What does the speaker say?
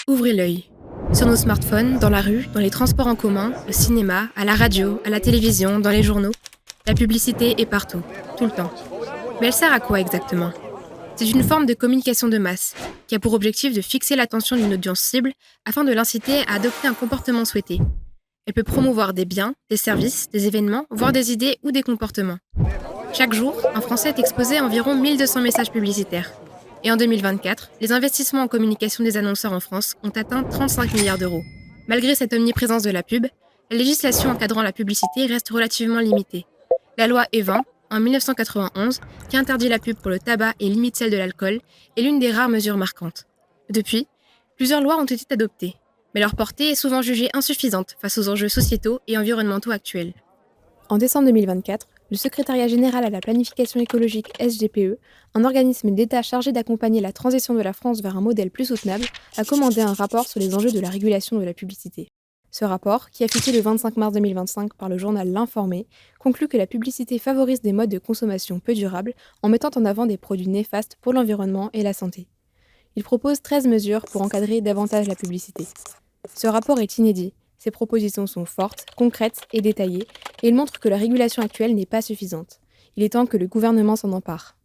Ouvrez l'œil. Sur nos smartphones, dans la rue, dans les transports en commun, au cinéma, à la radio, à la télévision, dans les journaux, la publicité est partout, tout le temps. Mais elle sert à quoi exactement? C'est une forme de communication de masse, qui a pour objectif de fixer l'attention d'une audience cible afin de l'inciter à adopter un comportement souhaité. Elle peut promouvoir des biens, des services, des événements, voire des idées ou des comportements. Chaque jour, un Français est exposé à environ 1200 messages publicitaires. Et en 2024, les investissements en communication des annonceurs en France ont atteint 35 milliards d'euros. Malgré cette omniprésence de la pub, la législation encadrant la publicité reste relativement limitée. La loi E20, en 1991, qui interdit la pub pour le tabac et limite celle de l'alcool, est l'une des rares mesures marquantes. Depuis, plusieurs lois ont été adoptées, mais leur portée est souvent jugée insuffisante face aux enjeux sociétaux et environnementaux actuels. En décembre 2024, le Secrétariat général à la planification écologique SGPE, un organisme d'État chargé d'accompagner la transition de la France vers un modèle plus soutenable, a commandé un rapport sur les enjeux de la régulation de la publicité. Ce rapport, qui est affiché le 25 mars 2025 par le journal L'Informé, conclut que la publicité favorise des modes de consommation peu durables en mettant en avant des produits néfastes pour l'environnement et la santé. Il propose 13 mesures pour encadrer davantage la publicité. Ce rapport est inédit. Ses propositions sont fortes, concrètes et détaillées, et il montre que la régulation actuelle n'est pas suffisante. Il est temps que le gouvernement s'en empare.